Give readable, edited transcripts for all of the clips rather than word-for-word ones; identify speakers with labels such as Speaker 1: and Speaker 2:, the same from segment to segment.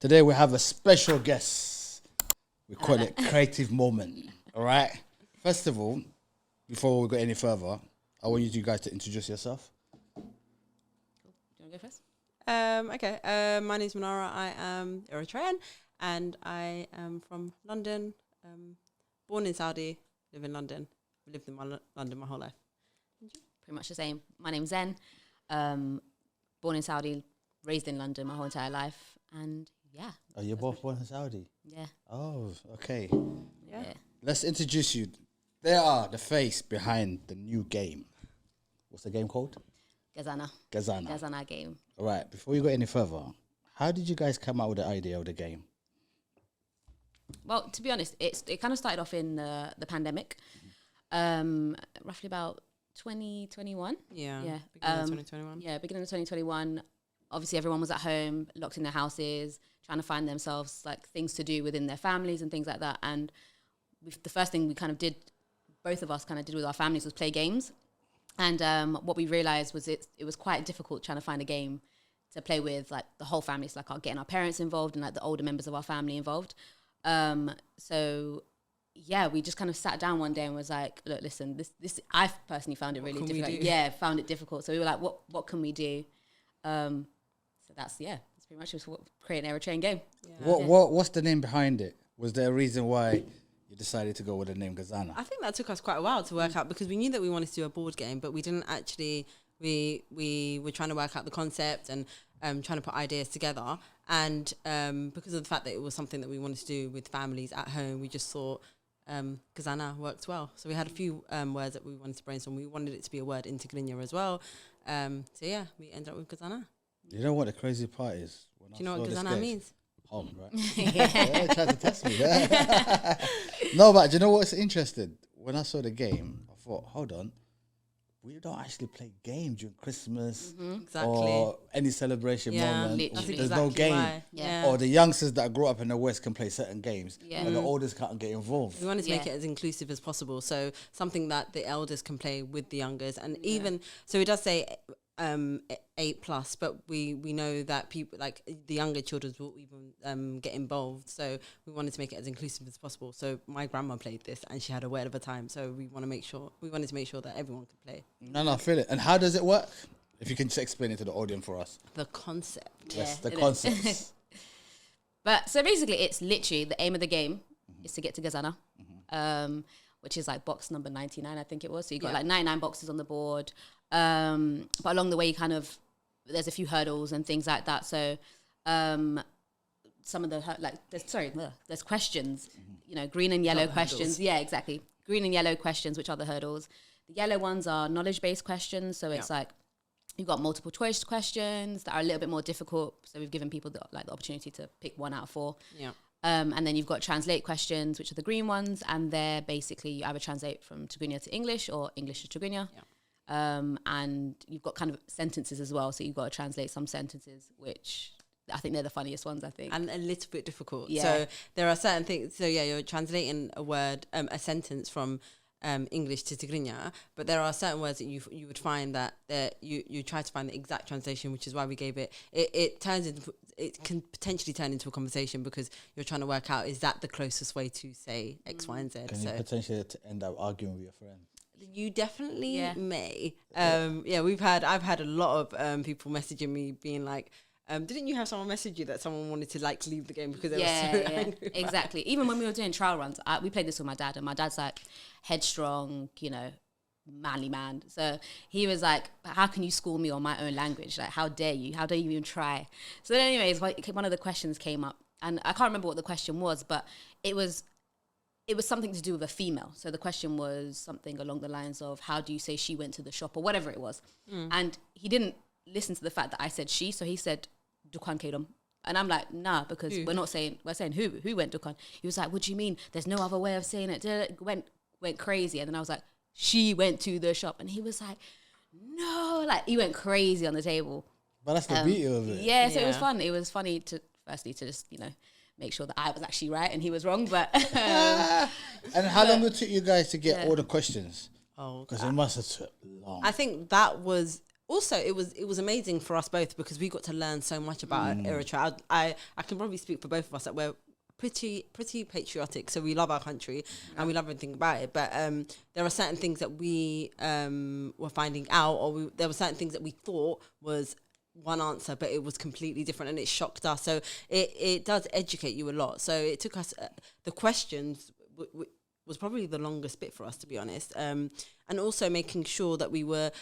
Speaker 1: Today we have a special guest. We call it Creative Moment. All right. First of all, before we go any further, I want you guys to introduce yourself.
Speaker 2: Do you want to go first?
Speaker 3: Okay. My name's Manara. I am Eritrean, and I am from London. Born in Saudi, live in London. Lived in London my whole life.
Speaker 2: Pretty much the same. My name's Zen. Born in Saudi, raised in London my whole entire life, and yeah.
Speaker 1: Oh, you're both born in Saudi?
Speaker 2: Yeah.
Speaker 1: Oh, okay.
Speaker 3: Yeah.
Speaker 1: Let's introduce you. They are the face behind the new game. What's the game called?
Speaker 2: Gezana. Gezana game.
Speaker 1: All right. Before you go any further, how did you guys come out with the idea of the game?
Speaker 2: Well, to be honest, it kind of started off in the pandemic, roughly about 2021.
Speaker 3: Yeah.
Speaker 2: Yeah.
Speaker 3: Beginning of 2021.
Speaker 2: Yeah, beginning of 2021. Obviously, everyone was at home, locked in their houses, trying to find themselves like things to do within their families and things like that. And the first thing we kind of did, both of us kind of did with our families, was play games. And what we realized was it was quite difficult trying to find a game to play with like the whole family. So like getting our parents involved and like the older members of our family involved. So yeah, we just kind of sat down one day and was like, look, listen, this I personally found it really difficult. Yeah, found it difficult. So we were like, what can we do? So that's pretty much just create an Eritrean game.
Speaker 3: Yeah.
Speaker 1: What's the name behind it? Was there a reason why you decided to go with the name Gezana?
Speaker 3: I think that took us quite a while to work out, because we knew that we wanted to do a board game, but we didn't actually. We were trying to work out the concept and trying to put ideas together. And because of the fact that it was something that we wanted to do with families at home, we just thought Gezana works well. So we had a few words that we wanted to brainstorm. We wanted it to be a word in Tigrinya as well. So yeah, we ended up with Gezana.
Speaker 1: You know what the crazy part is?
Speaker 3: Do you know what Gezana means?
Speaker 1: Home, right? Yeah, tried to test me. No, but do you know what's interesting? When I saw the game, I thought, hold on, we don't actually play games during Christmas
Speaker 3: Exactly.
Speaker 1: or any celebration moment.
Speaker 2: literally.
Speaker 1: There's no game.
Speaker 3: Why.
Speaker 2: Yeah.
Speaker 1: Or the youngsters that grew up in the West can play certain games,
Speaker 2: Yeah.
Speaker 1: but the oldest can't get involved.
Speaker 3: We wanted to make it as inclusive as possible. So something that the elders can play with the youngers. And even, so it does say 8+, but we know that people, like the younger children, will even get involved. So we wanted to make it as inclusive as possible. So my grandma played this and she had a word of a time. So we wanted to make sure that everyone could play.
Speaker 1: No, I feel it. And how does it work? If you can just explain it to the audience for us.
Speaker 3: The concept.
Speaker 1: Yes, the
Speaker 2: it
Speaker 1: concepts.
Speaker 2: But so basically, it's literally the aim of the game is to get to Gezana, which is like box number 99, I think it was. So you got like 99 boxes on the board. But along the way, there's a few hurdles and things like that. So some of the there's questions, green and yellow questions.
Speaker 3: Hurdles.
Speaker 2: Yeah, exactly. Green and yellow questions, which are the hurdles. The yellow ones are knowledge-based questions. So it's like you've got multiple choice questions that are a little bit more difficult. So we've given people the opportunity to pick 1 out of 4.
Speaker 3: Yeah.
Speaker 2: And then you've got translate questions, which are the green ones, and they're basically you either translate from Tigrinya to English or English to Tigrinya.
Speaker 3: Yeah.
Speaker 2: And you've got kind of sentences as well, so you've got to translate some sentences, which I think they're the funniest ones, I think.
Speaker 3: And a little bit difficult.
Speaker 2: Yeah.
Speaker 3: So there are certain things. So yeah, you're translating a word, a sentence from English to Tigrinya, but there are certain words that you would find that you try to find the exact translation, which is why we gave it. It can potentially turn into a conversation because you're trying to work out, is that the closest way to say X, Y, and Z?
Speaker 1: Can you potentially end up arguing with your friend?
Speaker 3: You definitely may. I've had a lot of people messaging me being like, didn't you have someone message you that someone wanted to like leave the game because they were so angry?
Speaker 2: Exactly. Even when we were doing trial runs, we played this with my dad, and my dad's like headstrong, manly man. So he was like, how can you school me on my own language? Like, how dare you? How dare you even try? So then anyways, one of the questions came up, and I can't remember what the question was, but it was something to do with a female. So the question was something along the lines of, how do you say she went to the shop, or whatever it was. And he didn't listen to the fact that I said she, so he said Dukan Kedom. And I'm like, nah, because we're saying who went Dukan. He was like, what do you mean? There's no other way of saying it. Went crazy. And then I was like, she went to the shop. And he was like, no, like he went crazy on the table.
Speaker 1: But that's the beauty of it.
Speaker 2: Yeah, so it was fun. It was funny to just, make sure that I was actually right and he was wrong. But
Speaker 1: and how long it took you guys to get all the questions?
Speaker 3: Oh,
Speaker 1: because it must have took long.
Speaker 3: I think that was also it was amazing for us both because we got to learn so much about Eritrea. I can probably speak for both of us that we're pretty patriotic, so we love our country and we love everything about it, but there are certain things that we were finding out, or there were certain things that we thought was one answer, but it was completely different, and it shocked us. So it does educate you a lot. So it took us the questions was probably the longest bit for us, to be honest, and also making sure that we were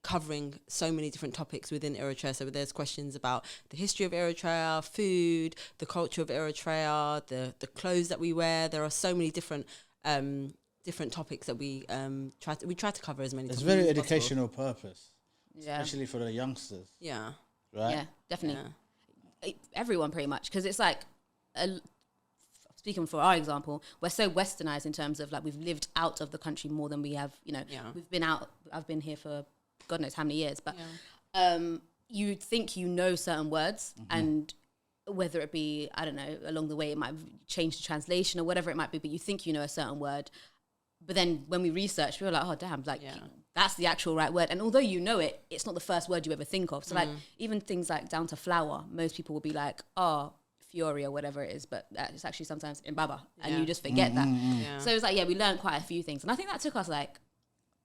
Speaker 3: covering so many different topics within Eritrea. So there's questions about the history of Eritrea, food, the culture of Eritrea, the clothes that we wear. There are so many different topics that we try to cover as many.
Speaker 1: It's
Speaker 3: topics
Speaker 1: very
Speaker 3: as
Speaker 1: educational purpose,
Speaker 2: Yeah.
Speaker 1: especially for the youngsters.
Speaker 3: Yeah.
Speaker 1: Right?
Speaker 2: Yeah, definitely. Everyone pretty much, because it's like, speaking for our example, we're so westernized in terms of like we've lived out of the country more than we have, we've been out. I've been here for God knows how many years, but you think you know certain words, and whether it be, I don't know, along the way it might have changed the translation or whatever it might be, but you think you know a certain word. But then when we researched, we were like, oh, damn, like that's the actual right word. And although you know it, it's not the first word you ever think of. So like even things like down to flower, most people will be like, oh, Fiori or whatever it is, but it's actually sometimes in Baba. And you just forget that.
Speaker 3: Yeah.
Speaker 2: So it was like, we learned quite a few things. And I think that took us like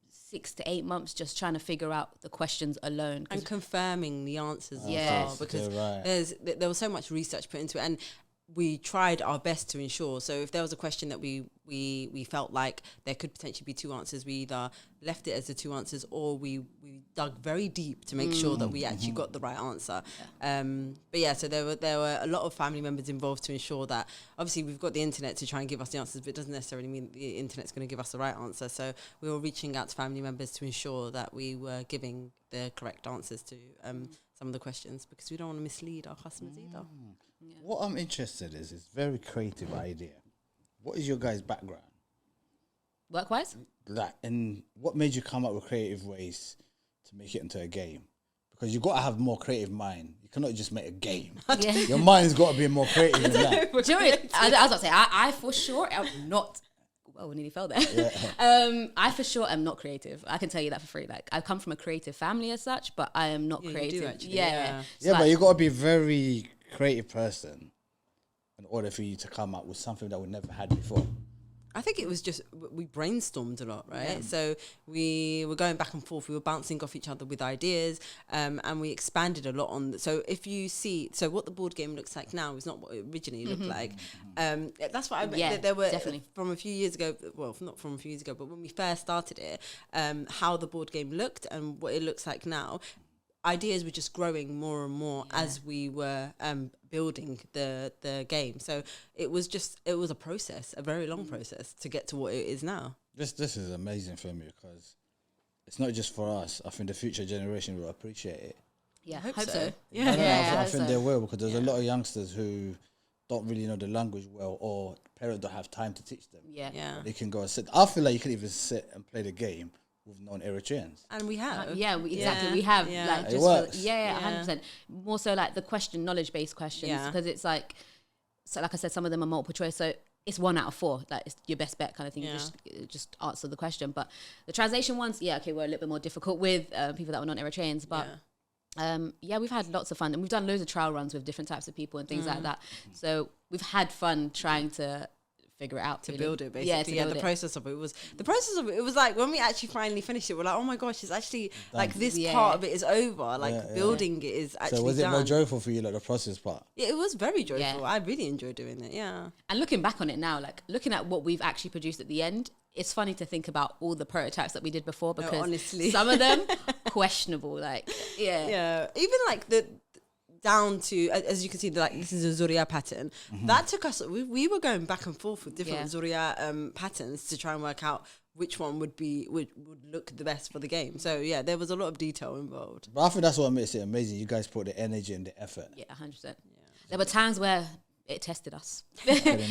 Speaker 2: 6 to 8 months just trying to figure out the questions alone.
Speaker 3: And confirming the answers as
Speaker 2: Yes.
Speaker 3: well, because there was so much research put into it, and we tried our best to ensure. So if there was a question that we felt like there could potentially be 2 answers, we either left it as the 2 answers, or we dug very deep to make sure that we actually got the right answer. But yeah, so there were a lot of family members involved to ensure that, obviously we've got the internet to try and give us the answers, but it doesn't necessarily mean the internet's going to give us the right answer. So we were reaching out to family members to ensure that we were giving the correct answers to some of the questions, because we don't want to mislead our customers either.
Speaker 2: Yeah.
Speaker 1: What I'm interested is very creative idea. What is your guys' background?
Speaker 2: Work-wise?
Speaker 1: Like, and what made you come up with creative ways to make it into a game? Because you've got to have more creative mind. You cannot just make a game.
Speaker 2: Yeah.
Speaker 1: Your mind's got to be more creative than that.
Speaker 2: Do you know what? I was about to say, I for sure am not. Well, we nearly fell there.
Speaker 1: Yeah.
Speaker 2: I for sure am not creative. I can tell you that for free. Like, I come from a creative family as such, but I am not creative.
Speaker 3: You do actually,
Speaker 2: yeah.
Speaker 1: Yeah, but you got to be a very creative person in order for you to come up with something that we never had before.
Speaker 3: I think it was just, we brainstormed a lot, right? Yeah. So we were going back and forth. We were bouncing off each other with ideas, and we expanded a lot on. So if you see, so what the board game looks like now is not what it originally looked like. That's what I meant.
Speaker 2: Yeah,
Speaker 3: there were
Speaker 2: definitely.
Speaker 3: From a few years ago. Well, not from a few years ago, but when we first started it, how the board game looked and what it looks like now. Ideas were just growing more and more as we were building the game. So it was a process, a very long process to get to what it is now.
Speaker 1: This is amazing for me because it's not just for us. I think the future generation will appreciate it.
Speaker 2: Yeah,
Speaker 3: I hope so.
Speaker 1: I
Speaker 2: Yeah,
Speaker 1: think they will, because there's a lot of youngsters who don't really know the language well, or parents don't have time to teach them.
Speaker 2: Yeah.
Speaker 1: They can go and sit. I feel like you can even sit and play the game with non-Eritreans.
Speaker 3: And we have.
Speaker 2: Exactly. We have like
Speaker 1: It
Speaker 2: just
Speaker 1: works.
Speaker 2: 100%. More so like the knowledge-based questions, because it's like, so like I said, some of them are multiple choice, so it's 1 out of 4. Like it's your best bet kind of thing. You just answer the question. But the translation ones, we're a little bit more difficult with people that were non-Eritreans. But we've had lots of fun, and we've done loads of trial runs with different types of people and things like that. So we've had fun trying to figure it out,
Speaker 3: to build it, basically.
Speaker 2: Yeah,
Speaker 3: the process of it was like, when we actually finally finished it, we're like, oh my gosh, it's actually like this part of it is over, like building it is actually
Speaker 1: so was it
Speaker 3: done.
Speaker 1: more joyful for you, like the process part?
Speaker 3: Yeah, it was very joyful. I really enjoyed doing it.
Speaker 2: And looking back on it now, like looking at what we've actually produced at the end, it's funny to think about all the prototypes that we did before, because
Speaker 3: honestly,
Speaker 2: some of them questionable, like
Speaker 3: even like the down to, as you can see, this is a Zuria pattern. That took us, we were going back and forth with different Zuria patterns to try and work out which one would look the best for the game. So there was a lot of detail involved.
Speaker 1: But I think that's what makes it amazing. You guys put the energy and the effort.
Speaker 2: 100%. There were times where it tested us.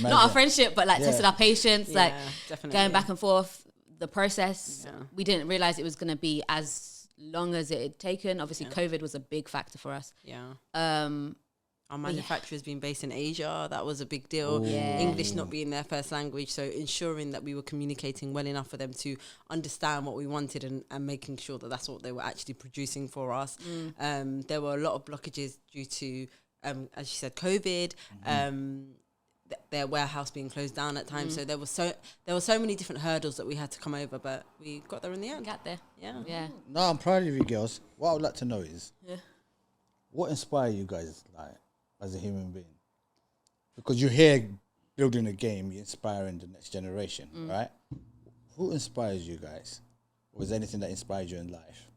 Speaker 2: Not our friendship, but like tested our patience, like definitely. Going back and forth. The process, we didn't realize it was going to be as long as it had taken. Obviously, COVID was a big factor for us.
Speaker 3: our manufacturers being based in Asia, that was a big deal.
Speaker 2: Yeah.
Speaker 3: English not being their first language, so ensuring that we were communicating well enough for them to understand what we wanted and making sure that that's what they were actually producing for us. There were a lot of blockages due to, as you said, COVID. Their warehouse being closed down at times, so there were so many different hurdles that we had to come over, but we got there in the end.
Speaker 2: Got there. Yeah.
Speaker 1: No, I'm proud of you girls. What I would like to know is, what inspires you guys, like, as a human being? Because you're here building a game, you're inspiring the next generation, right? Who inspires you guys? Or is there anything that inspires you in life?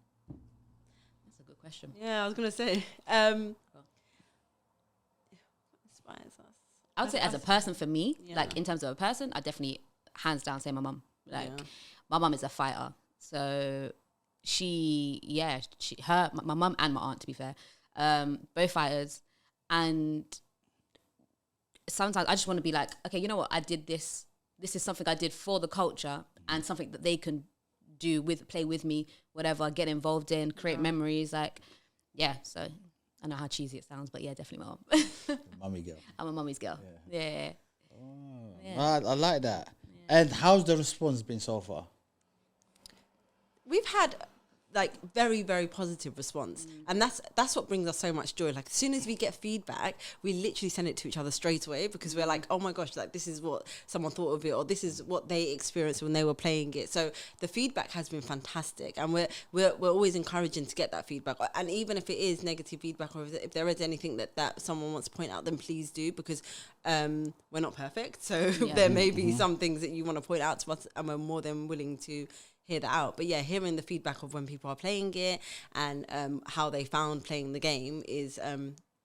Speaker 2: That's a good question.
Speaker 3: Yeah, I was gonna say, inspires us.
Speaker 2: I would say as a person, for me, like in terms of a person, I definitely hands down say my mum. Like my mum is a fighter, so my mum and my aunt, to be fair, both fighters, and sometimes I just want to be like, okay, you know what, I did this. This is something I did for the culture and something that they can do play with me, whatever, get involved in, create memories, like, so. I know how cheesy it sounds, but yeah, definitely my mum.
Speaker 1: Mummy girl.
Speaker 2: I'm a mummy's girl. Yeah.
Speaker 1: I like that. Yeah. And how's the response been so far?
Speaker 3: We've had like very, very positive response, and that's what brings us so much joy. Like as soon as we get feedback, we literally send it to each other straight away, because we're like, oh my gosh, like this is what someone thought of it, or this is what they experienced when they were playing it. So the feedback has been fantastic, and we're always encouraging to get that feedback. And even if it is negative feedback, or if there is anything that someone wants to point out, then please do, because we're not perfect, so there may be some things that you want to point out to us, and we're more than willing to hear that out. But hearing the feedback of when people are playing it and how they found playing the game is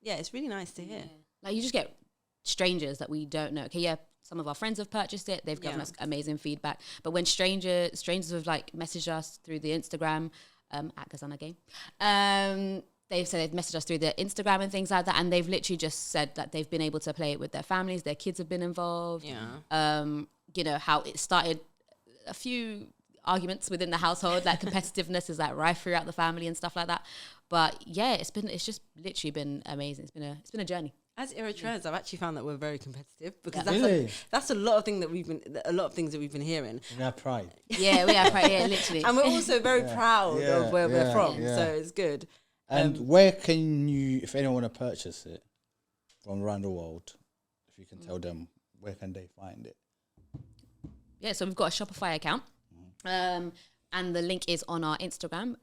Speaker 3: it's really nice to hear.
Speaker 2: Like you just get strangers that we don't know. Okay, some of our friends have purchased it, they've given us amazing feedback, but when strangers have like messaged us through the Instagram at Gezana Game, they've messaged us through the Instagram and things like that, and they've literally just said that they've been able to play it with their families, their kids have been involved. You know how it started, a few arguments within the household, like competitiveness is like rife throughout the family and stuff like that. But it's just literally been amazing. It's been a journey.
Speaker 3: As Eritreans, I've actually found that we're very competitive, because
Speaker 1: that's
Speaker 3: a lot of things that we've been hearing.
Speaker 1: We have pride.
Speaker 2: Yeah, we have pride. Yeah, literally.
Speaker 3: And we're also very proud of where we're from, so it's good.
Speaker 1: And where can you, if anyone want to purchase it from around the world, if you can tell them, where can they find it?
Speaker 2: Yeah, so we've got a Shopify account. And the link is on our Instagram,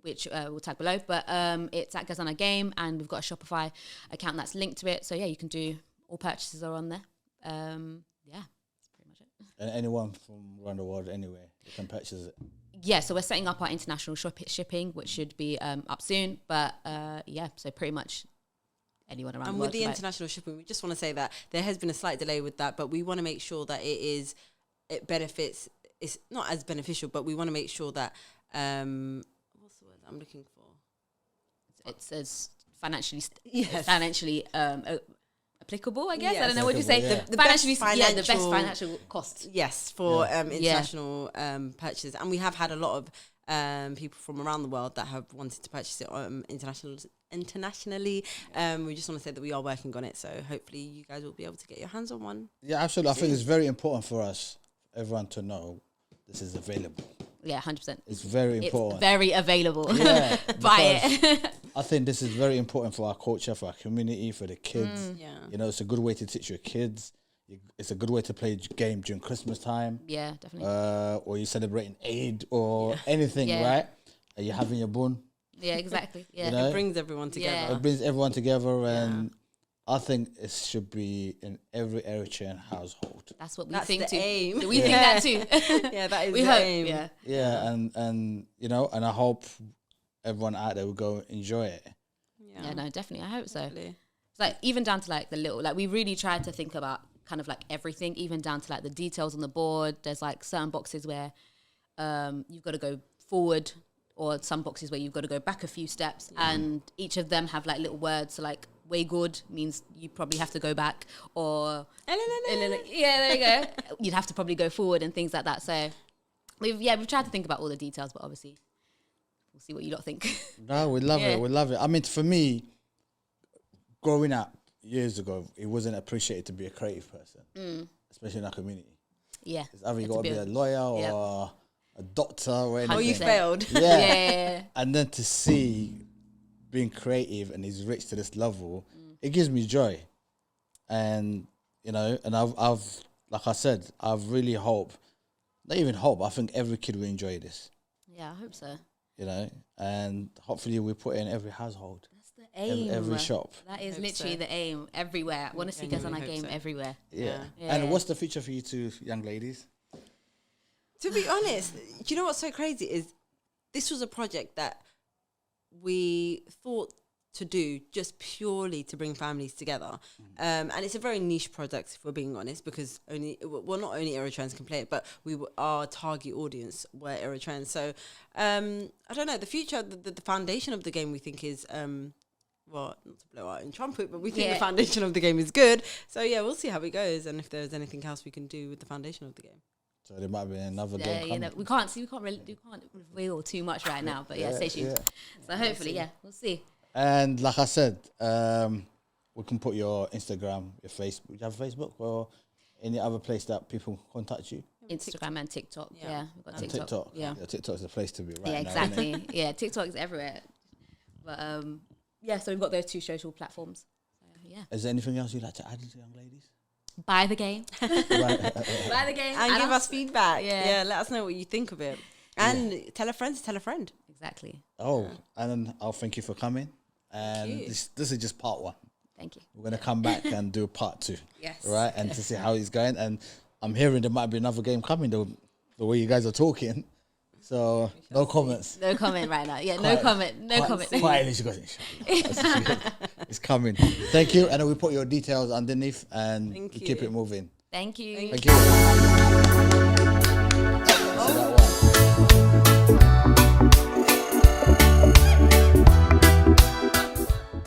Speaker 2: which we'll tag below, but it's at Gezana Game, and we've got a Shopify account that's linked to it, so you can do, all purchases are on there. That's pretty much it.
Speaker 1: And anyone from around the world, anywhere, you can purchase it.
Speaker 2: So we're setting up our international shipping, which should be up soon, but so pretty much anyone around the world.
Speaker 3: And with the international shipping, we just want to say that there has been a slight delay with that, but we want to make sure that it benefits. It's not as beneficial, but we want to make sure that what's the word I'm looking for?
Speaker 2: It's as financially applicable, I guess. I don't know what you say.
Speaker 1: Yeah.
Speaker 2: The best financial cost.
Speaker 3: Yes, for international purchases, and we have had a lot of people from around the world that have wanted to purchase it internationally. We just want to say that we are working on it, so hopefully you guys will be able to get your hands on one.
Speaker 1: Yeah, absolutely. I think it's very important for us, everyone, to know this is available.
Speaker 2: Yeah, 100%.
Speaker 1: It's very important.
Speaker 2: It's very available.
Speaker 1: Yeah,
Speaker 2: buy it.
Speaker 1: I think this is very important for our culture, for our community, for the kids.
Speaker 3: Yeah.
Speaker 1: You know, it's a good way to teach your kids. It's a good way to play a game during Christmas time.
Speaker 2: Yeah, definitely.
Speaker 1: Or you're celebrating Eid or anything, right? Are you having your bun?
Speaker 2: Yeah, exactly. Yeah.
Speaker 1: You know?
Speaker 3: It brings everyone together.
Speaker 2: Yeah.
Speaker 1: It brings everyone together, and I think it should be in every Eritrean household.
Speaker 2: That's what we
Speaker 3: That's
Speaker 2: think
Speaker 3: the
Speaker 2: too.
Speaker 3: aim.
Speaker 2: We think that too.
Speaker 3: Yeah, that is
Speaker 2: we
Speaker 3: the
Speaker 2: hope.
Speaker 3: aim.
Speaker 2: Yeah.
Speaker 1: And you know, and I hope everyone out there will go enjoy it.
Speaker 2: Yeah, no, definitely. I hope so.
Speaker 3: Definitely.
Speaker 2: It's like even down to like the little, like we really tried to think about kind of like everything, even down to like the details on the board. There's like certain boxes where you've got to go forward, or some boxes where you've got to go back a few steps, and each of them have like little words. So like way good means you probably have to go back, or yeah, there you go. You'd have to probably go forward and things like that. So we've tried to think about all the details, but obviously we'll see what you lot think.
Speaker 1: No, we love it. We love it. I mean, for me, growing up years ago, it wasn't appreciated to be a creative person, especially in our community.
Speaker 2: Yeah.
Speaker 1: It's either you got to be a lawyer or a doctor or anything.
Speaker 3: Oh, you failed.
Speaker 1: Yeah. And then to see being creative and he's rich to this level, it gives me joy. And, you know, and I've like I said, I've really hope, not even hope, I think every kid will enjoy this.
Speaker 2: Yeah, I hope so.
Speaker 1: You know, and hopefully we put it in every household.
Speaker 2: That's the aim.
Speaker 1: Every shop.
Speaker 2: That is literally the aim everywhere. I want to see Gezana game everywhere.
Speaker 1: Yeah. And what's the future for you two young ladies?
Speaker 3: To be honest, do you know what's so crazy is this was a project that we thought to do just purely to bring families together. And it's a very niche product, if we're being honest, because not only Eritreans can play it, but our target audience were Eritreans. So I don't know, the future, the foundation of the game we think is, well, not to blow out in trumpet, but we think the foundation of the game is good. So yeah, we'll see how it goes and if there's anything else we can do with the foundation of the game.
Speaker 1: So there might be another game coming.
Speaker 2: You know, we can't reveal too much right now, but stay tuned. So hopefully, we'll see.
Speaker 1: And like I said, we can put your Instagram, your Facebook. Do you have Facebook or any other place that people contact you?
Speaker 2: Instagram and TikTok. Yeah, we've got TikTok.
Speaker 1: Yeah, TikTok is the place to be right now.
Speaker 2: Yeah, exactly. Yeah, TikTok is everywhere. But so we've got those two social platforms. So, yeah.
Speaker 1: Is there anything else you'd like to add to young ladies?
Speaker 2: Buy the game. Buy the game.
Speaker 3: And give us feedback. Yeah, let us know what you think of it. And tell a friend to tell a friend.
Speaker 2: Exactly.
Speaker 1: Oh, and I'll thank you for coming. And this is just part 1.
Speaker 2: Thank you.
Speaker 1: We're going to come back and do part 2.
Speaker 2: Yes.
Speaker 1: Right? And to see how it's going. And I'm hearing there might be another game coming, the way you guys are talking. So, no comments.
Speaker 2: No comment right now. Yeah, no comment. No comment.
Speaker 1: Quietly, she goes, inshallah. It's coming. Thank you. And then we put your details underneath and we keep it moving.
Speaker 2: Thank you.
Speaker 1: Thank you.